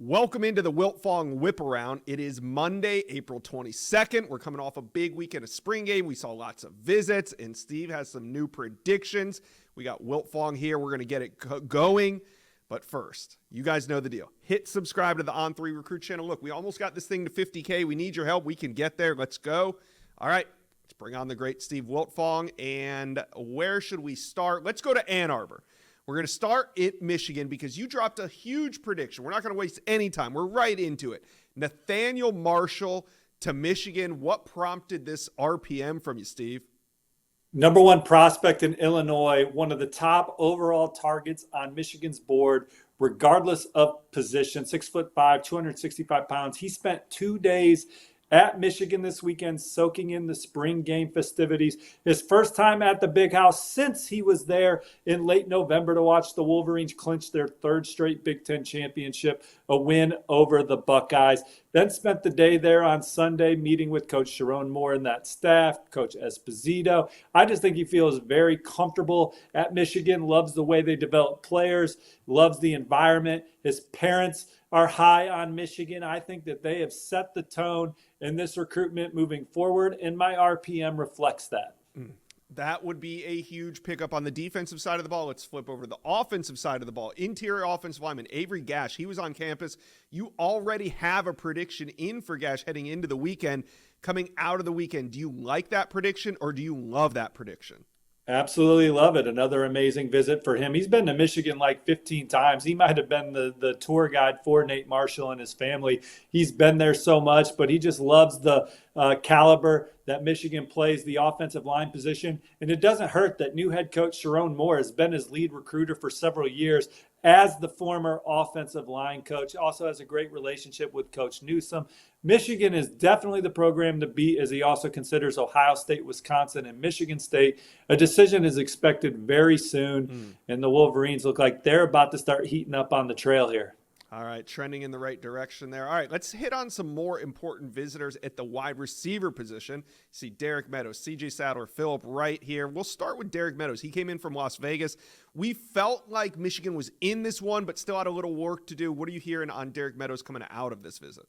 Welcome into the Wiltfong Whip Around. It is Monday, April 22nd. We're coming off a big weekend of spring game. We saw lots of visits, and Steve has some new predictions. We got Wiltfong here. We're going to get it going. But first, you guys know the deal. Hit subscribe to the On3 Recruit channel. Look, we almost got this thing to 50K. We need your help. We can get there. Let's go. All right, let's bring on the great Steve Wiltfong. And where should we start? Let's go to Ann Arbor. We're going to start at Michigan because you dropped a huge prediction. We're not going to waste any time. We're right into it. Nathaniel Marshall to Michigan. What prompted this RPM from you, Steve? Number one prospect in Illinois, one of the top overall targets on Michigan's board, regardless of position, 6'5", 265 pounds. He spent 2 days at Michigan this weekend, soaking in the spring game festivities. His first time at the Big House since he was there in late November to watch the Wolverines clinch their third straight Big Ten championship, a win over the Buckeyes. Then spent the day there on Sunday meeting with Coach Sharon Moore and that staff, Coach Esposito. I just think he feels very comfortable at Michigan, loves the way they develop players, loves the environment. His parents are high on Michigan. I think that they have set the tone in this recruitment moving forward, and my RPM reflects that. That would be a huge pickup on the defensive side of the ball. Let's flip over to the offensive side of the ball. Interior offensive lineman Avery Gash, he was on campus. You already have a prediction in for Gash heading into the weekend. Coming out of the weekend, do you like that prediction or do you love that prediction? Absolutely love it. Another amazing visit for him. He's been to Michigan like 15 times. He might have been the tour guide for Nate Marshall and his family. He's been there so much, but he just loves the caliber that Michigan plays, the offensive line position. And it doesn't hurt that new head coach Sharon Moore has been his lead recruiter for several years as the former offensive line coach. Also has a great relationship with Coach Newsome. Michigan is definitely the program to beat, as he also considers Ohio State, Wisconsin, and Michigan State. A decision is expected very soon, and the Wolverines look like they're about to start heating up on the trail here. All right, trending in the right direction there. All right, let's hit on some more important visitors at the wide receiver position. See Derek Meadows, CJ Sadler, Phillip Wright here. We'll start with Derek Meadows. He came in from Las Vegas. We felt like Michigan was in this one, but still had a little work to do. What are you hearing on Derek Meadows coming out of this visit?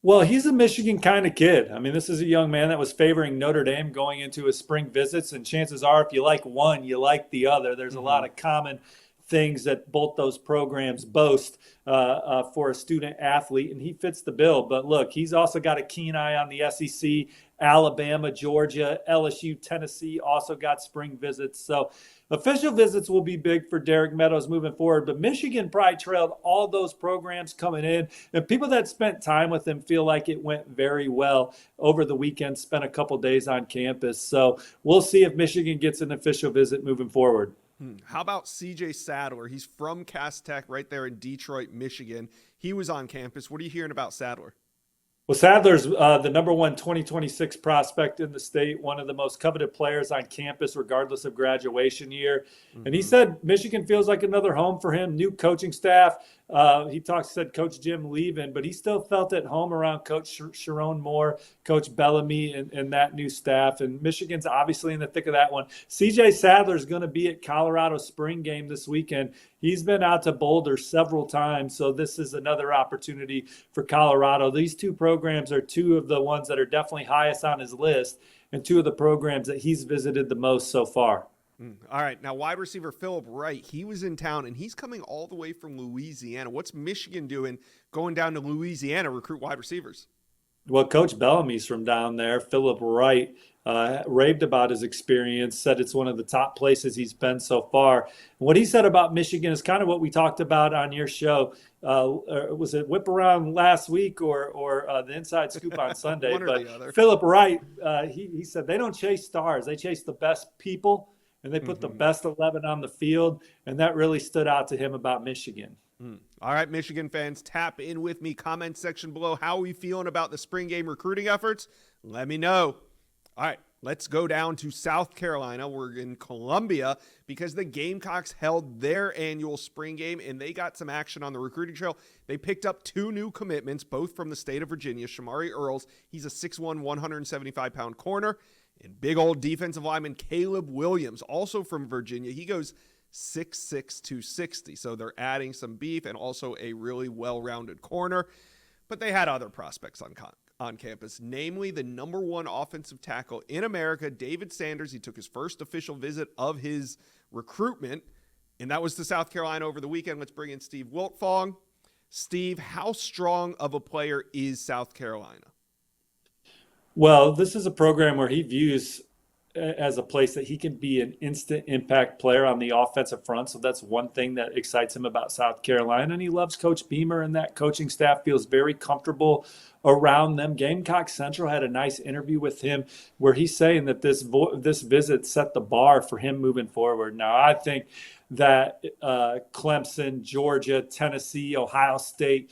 Well, he's a Michigan kind of kid. I mean, this is a young man that was favoring Notre Dame going into his spring visits, and chances are if you like one, you like the other. There's a lot of common things that both those programs boast for a student athlete, and he fits the bill. But look, he's also got a keen eye on the SEC. Alabama, Georgia, LSU, Tennessee also got spring visits. So official visits will be big for Derek Meadows moving forward. But Michigan probably trailed all those programs coming in. And people that spent time with him feel like it went very well over the weekend, spent a couple days on campus. So we'll see if Michigan gets an official visit moving forward. How about CJ Sadler? He's from Cass Tech right there in Detroit, Michigan. He was on campus. What are you hearing about Sadler? Well, Sadler's the number one 2026 prospect in the state, one of the most coveted players on campus, regardless of graduation year. And he said Michigan feels like another home for him, new coaching staff. Said Coach Jim leaving, but he still felt at home around Coach Sharon Moore, Coach Bellamy, and that new staff. And Michigan's obviously in the thick of that one. CJ Sadler's going to be at Colorado spring game this weekend. He's been out to Boulder several times, so this is another opportunity for Colorado. These two programs are two of the ones that are definitely highest on his list and two of the programs that he's visited the most so far. All right, now wide receiver Phillip Wright, he was in town, and he's coming all the way from Louisiana. What's Michigan doing going down to Louisiana to recruit wide receivers? Well, Coach Bellamy's from down there. Phillip Wright raved about his experience, said it's one of the top places he's been so far. And what he said about Michigan is kind of what we talked about on your show. Was it Whip Around last week or the Inside Scoop on Sunday? But Phillip Wright, he said they don't chase stars. They chase the best people, and they put the best 11 on the field, and that really stood out to him about Michigan. All right, Michigan fans, tap in with me. Comment section below. How are we feeling about the spring game recruiting efforts? Let me know. All right, let's go down to South Carolina. We're in Columbia because the Gamecocks held their annual spring game, and they got some action on the recruiting trail. They picked up 2 new commitments, both from the state of Virginia. Shamari Earls, he's a 6'1", 175-pound corner. And big old defensive lineman Caleb Williams, also from Virginia. He goes 6'6", 260. So they're adding some beef and also a really well-rounded corner. But they had other prospects on campus, namely the number one offensive tackle in America, David Sanders. He took his first official visit of his recruitment, and that was to South Carolina over the weekend. Let's bring in Steve Wiltfong. Steve, how strong of a player is South Carolina? Well, this is a program where he views as a place that he can be an instant impact player on the offensive front. So that's one thing that excites him about South Carolina. And he loves Coach Beamer, and that coaching staff feels very comfortable around them. Gamecock Central had a nice interview with him where he's saying that this visit set the bar for him moving forward. Now, I think that Clemson, Georgia, Tennessee, Ohio State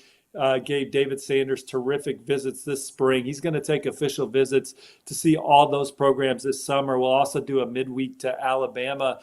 gave David Sanders terrific visits this spring. He's going to take official visits to see all those programs this summer. We'll also do a midweek to Alabama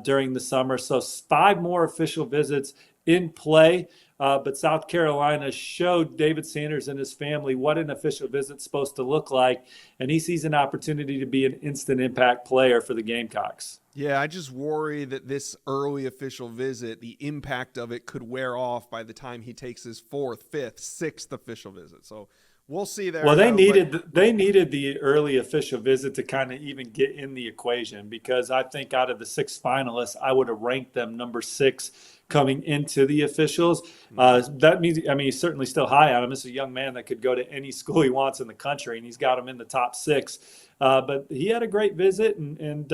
during the summer. So 5 more official visits in play. But South Carolina showed David Sanders and his family what an official visit's supposed to look like, and he sees an opportunity to be an instant impact player for the Gamecocks. Yeah, I just worry that this early official visit, the impact of it could wear off by the time he takes his 4th, 5th, 6th official visit. So we'll see there. Well, they needed the early official visit to kind of even get in the equation, because I think out of the 6 finalists, I would have ranked them number 6 coming into the officials. That means, I mean, he's certainly still high on him. This is a young man that could go to any school he wants in the country, and he's got him in the top 6. But he had a great visit, and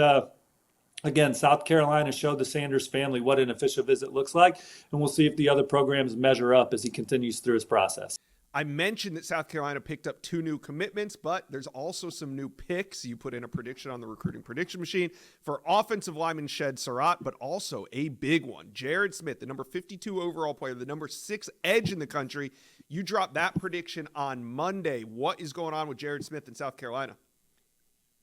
again, South Carolina showed the Sanders family what an official visit looks like, and we'll see if the other programs measure up as he continues through his process. I mentioned that South Carolina picked up 2 new commitments, but there's also some new picks. You put in a prediction on the recruiting prediction machine for offensive lineman Shed Surratt, but also a big one. Jared Smith, the number 52 overall player, the number 6 edge in the country. You dropped that prediction on Monday. What is going on with Jared Smith in South Carolina?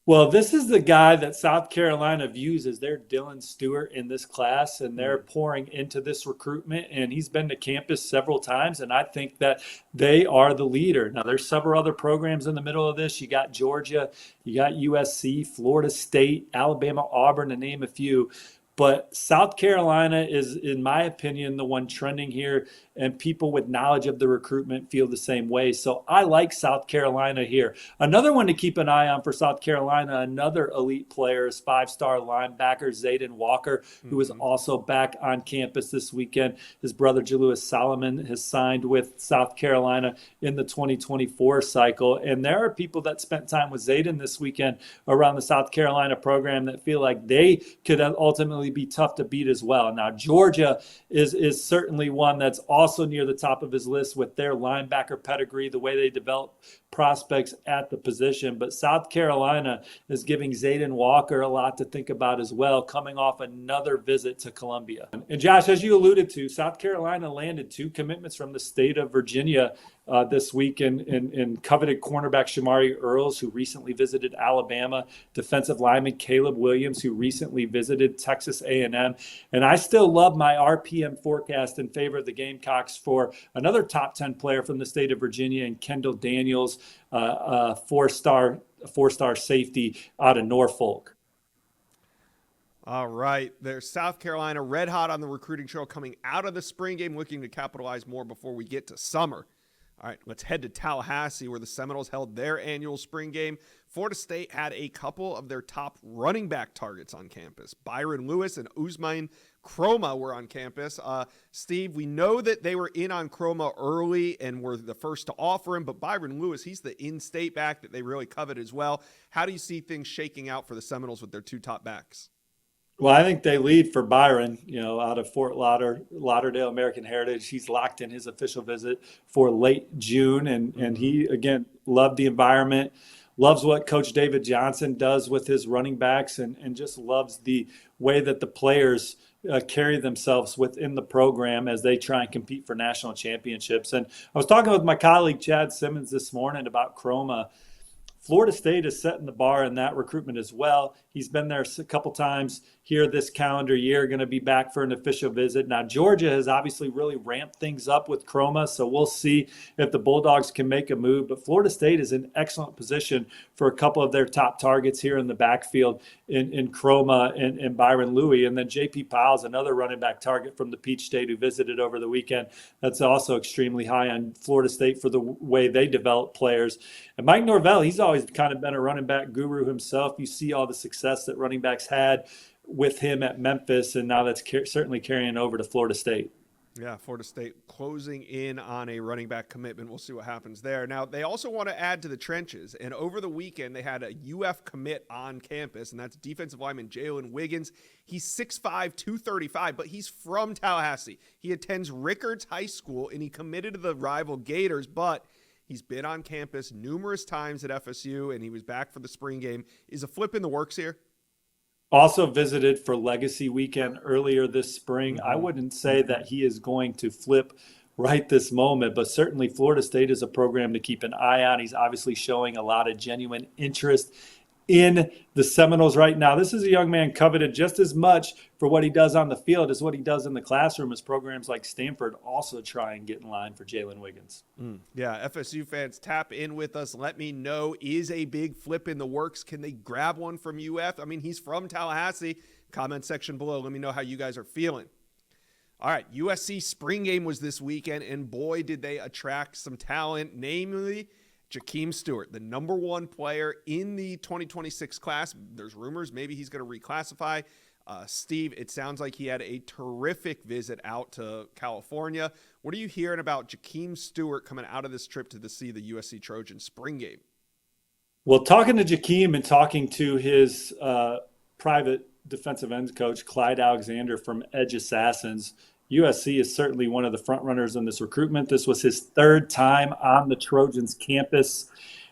Well, this is the guy that South Carolina views as their Dylan Stewart in this class, and they're pouring into this recruitment, and he's been to campus several times, and I think that they are the leader. Now, there's several other programs in the middle of this. You got Georgia, you got USC, Florida State, Alabama, Auburn, to name a few. But South Carolina is, in my opinion, the one trending here, and people with knowledge of the recruitment feel the same way. So I like South Carolina here. Another one to keep an eye on for South Carolina, another elite player, is 5-star linebacker Zayden Walker, who is also back on campus this weekend. His brother, Jalewis Solomon, has signed with South Carolina in the 2024 cycle. And there are people that spent time with Zayden this weekend around the South Carolina program that feel like they could ultimately be tough to beat as well. Now, Georgia is certainly one that's also near the top of his list with their linebacker pedigree, the way they develop prospects at the position. But South Carolina is giving Zayden Walker a lot to think about as well, coming off another visit to Columbia. And Josh, as you alluded to, South Carolina landed 2 commitments from the state of Virginia this week in coveted cornerback Shamari Earls, who recently visited Alabama, defensive lineman Caleb Williams, who recently visited Texas A&M. And I still love my RPM forecast in favor of the Gamecocks for another top 10 player from the state of Virginia, and Kendall Daniels, a four-star safety out of Norfolk. All right. There's South Carolina red hot on the recruiting trail coming out of the spring game, looking to capitalize more before we get to summer. All right, let's head to Tallahassee, where the Seminoles held their annual spring game. Florida State had a couple of their top running back targets on campus. Byron Lewis and Usman Chroma were on campus. Steve, we know that they were in on Chroma early and were the first to offer him, but Byron Lewis, he's the in-state back that they really covet as well. How do you see things shaking out for the Seminoles with their 2 top backs? Well, I think they lead for Byron, out of Fort Lauderdale American Heritage. He's locked in his official visit for late June, and he, again, loved the environment, loves what Coach David Johnson does with his running backs, and just loves the way that the players carry themselves within the program as they try and compete for national championships. And I was talking with my colleague Chad Simmons this morning about Chroma. Florida State is setting the bar in that recruitment as well. He's been there a couple times here this calendar year, going to be back for an official visit. Now, Georgia has obviously really ramped things up with Chroma, so we'll see if the Bulldogs can make a move. But Florida State is in excellent position for a couple of their top targets here in the backfield in Chroma and Byron Louie. And then J.P. Powell's another running back target from the Peach State who visited over the weekend. That's also extremely high on Florida State for the way they develop players. And Mike Norvell, he's always kind of been a running back guru himself. You see all the success that running backs had with him at Memphis, and now that's certainly carrying over to Florida State. Yeah, Florida State closing in on a running back commitment. We'll see what happens there. Now, they also want to add to the trenches, and over the weekend, they had a UF commit on campus, and that's defensive lineman Jalen Wiggins. He's 6'5", 235, but he's from Tallahassee. He attends Rickards High School, and he committed to the rival Gators, but he's been on campus numerous times at FSU, and he was back for the spring game. Is a flip in the works here? Also visited for Legacy Weekend earlier this spring. I wouldn't say that he is going to flip right this moment, but certainly Florida State is a program to keep an eye on. He's obviously showing a lot of genuine interest in the Seminoles right now. This is a young man coveted just as much for what he does on the field as what he does in the classroom, as programs like Stanford also try and get in line for Jalen Wiggins. Yeah, FSU fans, tap in with us. Let me know, is a big flip in the works? Can they grab one from UF? I mean, he's from Tallahassee. Comment section below. Let me know how you guys are feeling. All right, USC spring game was this weekend, and boy, did they attract some talent, namely Jakeem Stewart, the number one player in the 2026 class. There's rumors maybe he's going to reclassify. Steve, it sounds like he had a terrific visit out to California. What are you hearing about Jakeem Stewart coming out of this trip to see the USC Trojans spring game? Well, talking to Jakeem and talking to his private defensive ends coach, Clyde Alexander from Edge Assassins, USC is certainly one of the front runners in this recruitment. This was his third time on the Trojans campus,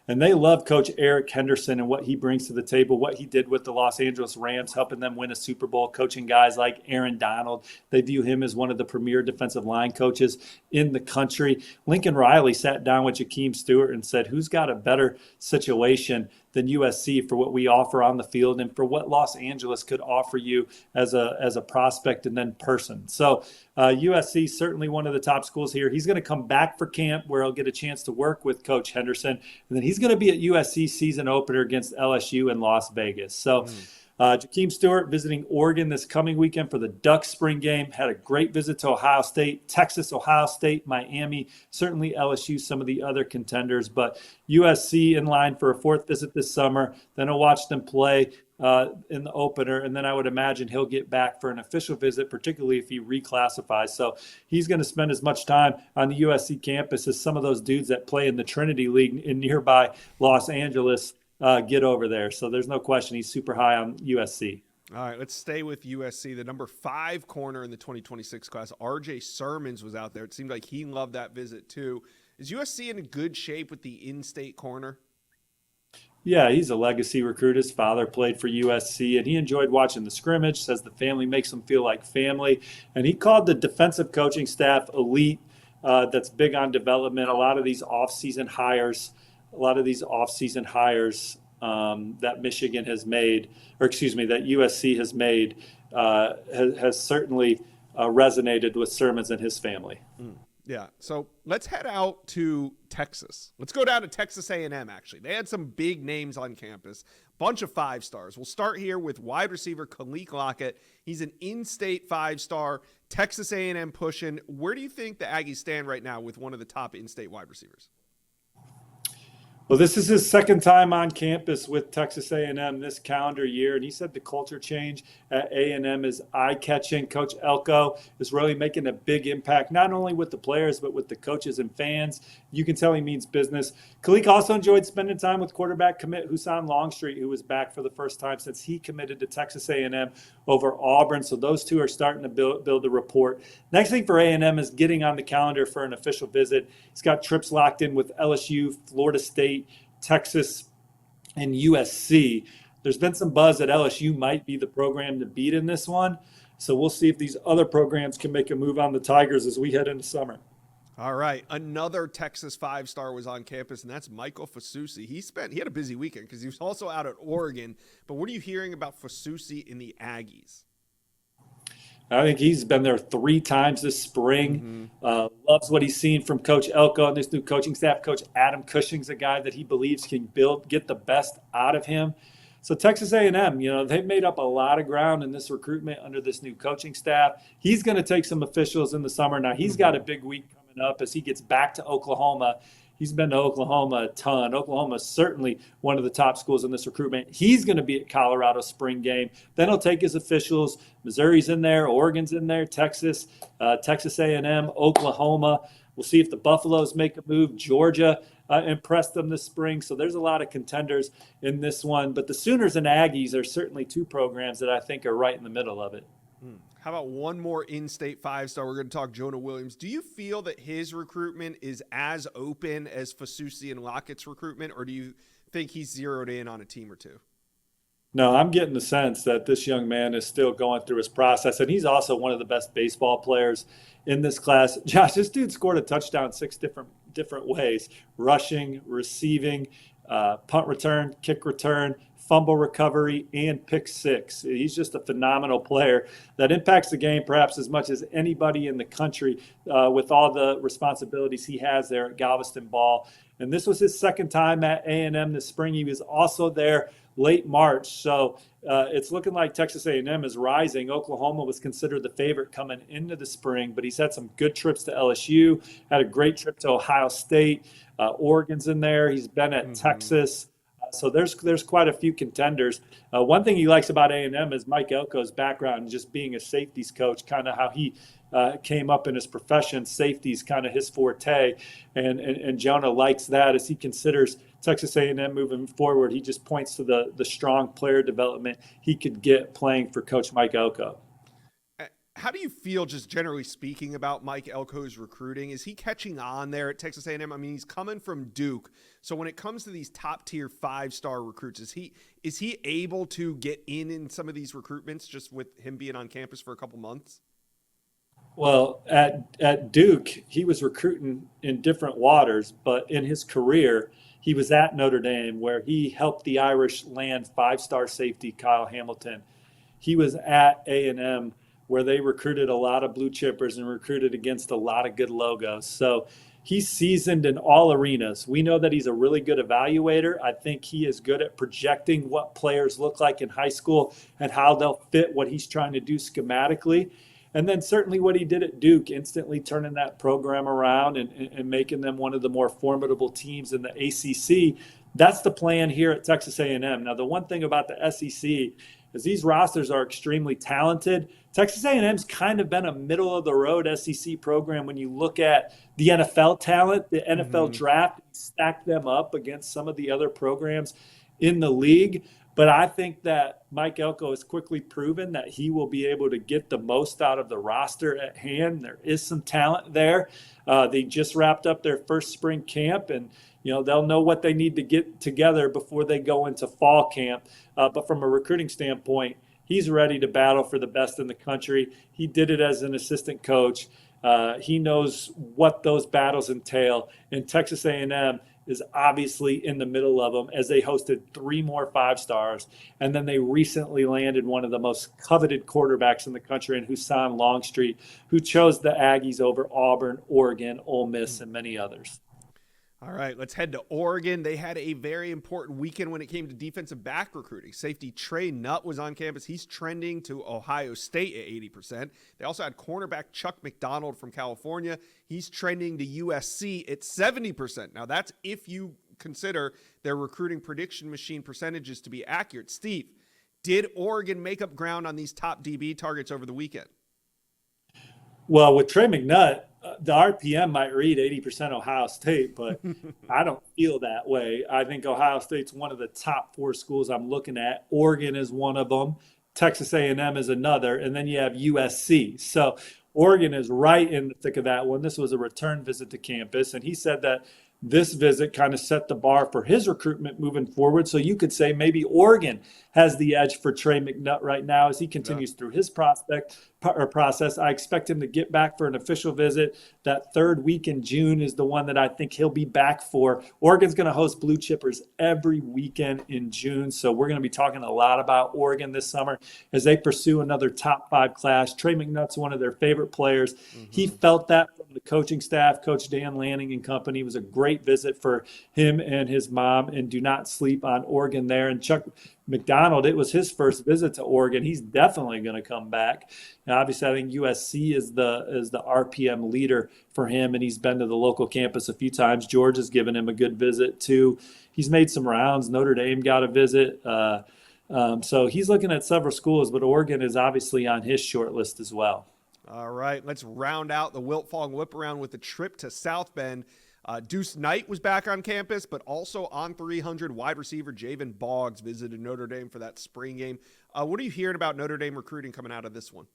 and they love Coach Eric Henderson and what he brings to the table, what he did with the Los Angeles Rams, helping them win a Super Bowl, coaching guys like Aaron Donald. They view him as one of the premier defensive line coaches in the country. Lincoln Riley sat down with Jakeem Stewart and said, who's got a better situation than USC for what we offer on the field and for what Los Angeles could offer you as a prospect and then person. So USC certainly one of the top schools here. He's going to come back for camp where he'll get a chance to work with Coach Henderson, and then he's going to be at USC season opener against LSU in Las Vegas. So Jakeem Stewart visiting Oregon this coming weekend for the Ducks spring game. Had a great visit to Ohio State, Texas, Ohio State, Miami, certainly LSU, some of the other contenders. But USC in line for a fourth visit this summer. Then I'll watch them play in the opener, and then I would imagine he'll get back for an official visit, particularly if he reclassifies. So he's going to spend as much time on the USC campus as some of those dudes that play in the Trinity League in nearby Los Angeles get over there. So there's no question he's super high on USC. All right, let's stay with USC. The number 5 corner in the 2026 class, RJ Sermons, was out there. It seemed like he loved that visit too. Is USC in good shape with the in-state corner? Yeah, he's a legacy recruit. His father played for USC, and he enjoyed watching the scrimmage, says the family makes him feel like family. And he called the defensive coaching staff elite. That's big on development. A lot of these off-season hires that Michigan has made, that USC has made, has certainly resonated with Sermons and his family. Yeah, so let's head out to Texas. Let's go down to Texas A&M, actually. They had some big names on campus, bunch of 5-stars. We'll start here with wide receiver Khaleke Lockett. He's an in-state 5-star, Texas A&M pushing. Where do you think the Aggies stand right now with one of the top in-state wide receivers? Well, this is his second time on campus with Texas A&M this calendar year, and he said the culture change at A&M is eye-catching. Coach Elko is really making a big impact, not only with the players, but with the coaches and fans. You can tell he means business. Khaleke also enjoyed spending time with quarterback commit Husan Longstreet, who was back for the first time since he committed to Texas A&M over Auburn. So those two are starting to build a rapport. Next thing for A&M is getting on the calendar for an official visit. He's got trips locked in with LSU, Florida State, Texas, and USC. There's been some buzz that LSU might be the program to beat in this one. So we'll see if these other programs can make a move on the Tigers as we head into summer. All right. Another Texas five-star was on campus, and that's Michael Fasusi. He had a busy weekend because he was also out at Oregon. But what are you hearing about Fasusi in the Aggies? I think he's been there 3 times this spring. Mm-hmm. Loves what he's seen from Coach Elko and this new coaching staff. Coach Adam Cushing's a guy that he believes can get the best out of him. So Texas A&M, they've made up a lot of ground in this recruitment under this new coaching staff. He's going to take some officials in the summer. Now he's got a big week coming up as he gets back to Oklahoma. He's been to Oklahoma a ton. Oklahoma is certainly one of the top schools in this recruitment. He's going to be at Colorado spring game. Then he'll take his officials. Missouri's in there, Oregon's in there, Texas, Texas A&M, Oklahoma. We'll see if the Buffaloes make a move. Georgia impressed them this spring. So there's a lot of contenders in this one. But the Sooners and Aggies are certainly 2 programs that I think are right in the middle of it. How about one more in-state five-star? We're going to talk Jonah Williams. Do you feel that his recruitment is as open as Fasusi and Lockett's recruitment, or do you think he's zeroed in on a team or two? No, I'm getting the sense that this young man is still going through his process, and he's also one of the best baseball players in this class. Josh, this dude scored a touchdown 6 different ways: rushing, receiving, punt return, kick return, fumble recovery, and pick 6. He's just a phenomenal player that impacts the game perhaps as much as anybody in the country with all the responsibilities he has there at Galveston Ball. And this was his second time at A&M this spring. He was also there late March. So it's looking like Texas A&M is rising. Oklahoma was considered the favorite coming into the spring, but he's had some good trips to LSU, had a great trip to Ohio State. Oregon's in there. He's been at Texas. So there's quite a few contenders. One thing he likes about A&M is Mike Elko's background and just being a safeties coach, kind of how he came up in his profession. Safety's kind of his forte, and Jonah likes that as he considers Texas A&M moving forward. He just points to the strong player development he could get playing for Coach Mike Elko. How do you feel, just generally speaking, about Mike Elko's recruiting? Is he catching on there at Texas A&M? I mean, he's coming from Duke. So when it comes to these top-tier five-star recruits, is he able to get in some of these recruitments just with him being on campus for a couple months? Well, at Duke, he was recruiting in different waters, but in his career, he was at Notre Dame, where he helped the Irish land 5-star safety Kyle Hamilton. He was at A&M, where they recruited a lot of blue chippers and recruited against a lot of good logos. So he's seasoned in all arenas. We know that he's a really good evaluator. I think he is good at projecting what players look like in high school and how they'll fit what he's trying to do schematically. And then certainly what he did at Duke, instantly turning that program around and making them one of the more formidable teams in the ACC. That's the plan here at Texas A&M. Now, the one thing about the SEC is these rosters are extremely talented. Texas A&M's kind of been a middle-of-the-road SEC program when you look at the NFL talent, the NFL draft, stack them up against some of the other programs in the league. But I think that Mike Elko has quickly proven that he will be able to get the most out of the roster at hand. There is some talent there. They just wrapped up their first spring camp, and they'll know what they need to get together before they go into fall camp. But from a recruiting standpoint, he's ready to battle for the best in the country. He did it as an assistant coach. He knows what those battles entail. And Texas A&M is obviously in the middle of them as they hosted 3 more 5-stars. And then they recently landed one of the most coveted quarterbacks in the country in Husan Longstreet, who chose the Aggies over Auburn, Oregon, Ole Miss, and many others. All right, let's head to Oregon. They had a very important weekend when it came to defensive back recruiting. Safety Trey Nutt was on campus. He's trending to Ohio State at 80%. They also had cornerback Chuck McDonald from California. He's trending to USC at 70%. Now, that's if you consider their recruiting prediction machine percentages to be accurate. Steve, did Oregon make up ground on these top DB targets over the weekend? Well, with Trey McNutt, the RPM might read 80% Ohio State, but I don't feel that way. I think Ohio State's one of the top 4 schools I'm looking at. Oregon is one of them. Texas A&M is another. And then you have USC. So Oregon is right in the thick of that one. This was a return visit to campus, and he said that this visit kind of set the bar for his recruitment moving forward. So you could say maybe Oregon has the edge for Trey McNutt right now as he continues through his prospect process. I expect him to get back for an official visit. That third week in June is the one that I think he'll be back for. Oregon's going to host Blue Chippers every weekend in June. So we're going to be talking a lot about Oregon this summer as they pursue another top 5 class. Trey McNutt's one of their favorite players. He felt that from the coaching staff. Coach Dan Lanning and company. It was a great visit for him and his mom, and do not sleep on Oregon there. And Chuck McDonald, it was his first visit to Oregon. He's definitely going to come back. And obviously, I think USC is the RPM leader for him, and he's been to the local campus a few times. George has given him a good visit too. He's made some rounds. Notre Dame got a visit. So he's looking at several schools, but Oregon is obviously on his short list as well. All right, let's round out the Wiltfong Whip Around with a trip to South Bend. Deuce Knight was back on campus, but also on 300 wide receiver Javen Boggs visited Notre Dame for that spring game. What are you hearing about Notre Dame recruiting coming out of this one?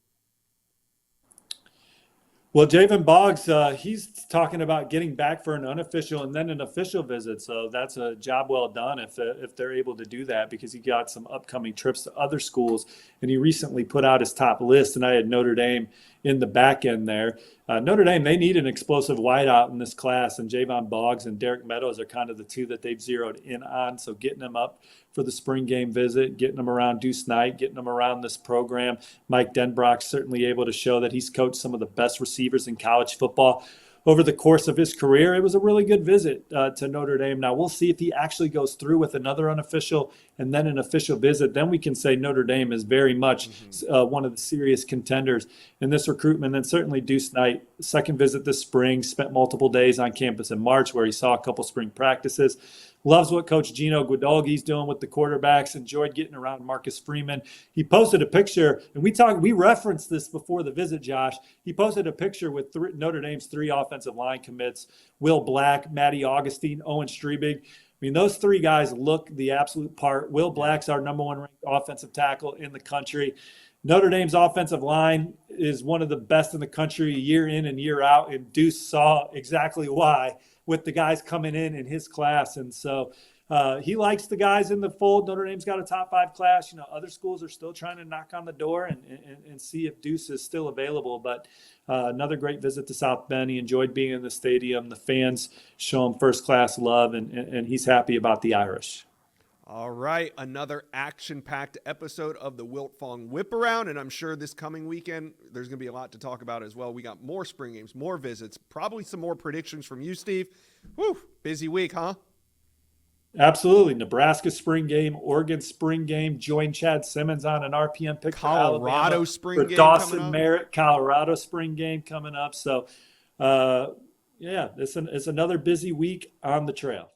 Well, Javen Boggs, he's talking about getting back for an unofficial and then an official visit. So that's a job well done if they're able to do that, because he got some upcoming trips to other schools. And he recently put out his top list, and I had Notre Dame in the back end there. Notre Dame, they need an explosive wideout in this class, and Javon Boggs and Derek Meadows are kind of the two that they've zeroed in on. So getting them up for the spring game visit, getting them around Deuce Knight, getting them around this program. Mike Denbrock's certainly able to show that he's coached some of the best receivers in college football over the course of his career. It was a really good visit to Notre Dame. Now, we'll see if he actually goes through with another unofficial and then an official visit. Then we can say Notre Dame is very much one of the serious contenders in this recruitment. And certainly Deuce Knight, second visit this spring, spent multiple days on campus in March where he saw a couple spring practices. Loves what Coach Gino Guidolgi's doing with the quarterbacks. Enjoyed getting around Marcus Freeman. He posted a picture, and we referenced this before the visit, Josh. He posted a picture with Notre Dame's 3 offensive line commits: Will Black, Matty Augustine, Owen Strebig. I mean, those 3 guys look the absolute part. Will Black's our number 1 ranked offensive tackle in the country. Notre Dame's offensive line is one of the best in the country year in and year out, and Deuce saw exactly why with the guys coming in his class. And so he likes the guys in the fold. Notre Dame's got a top 5 class. You know, other schools are still trying to knock on the door and see if Deuce is still available. But another great visit to South Bend. He enjoyed being in the stadium. The fans show him first-class love, and he's happy about the Irish. All right, another action-packed episode of the Wiltfong Whip Around, and I'm sure this coming weekend there's going to be a lot to talk about as well. We got more spring games, more visits, probably some more predictions from you, Steve. Whew, busy week, huh? Absolutely. Nebraska spring game, Oregon spring game. Join Chad Simmons on an RPM pick for Alabama. Spring game Dawson coming up. Merritt, Colorado spring game coming up. So, yeah, it's another busy week on the trail.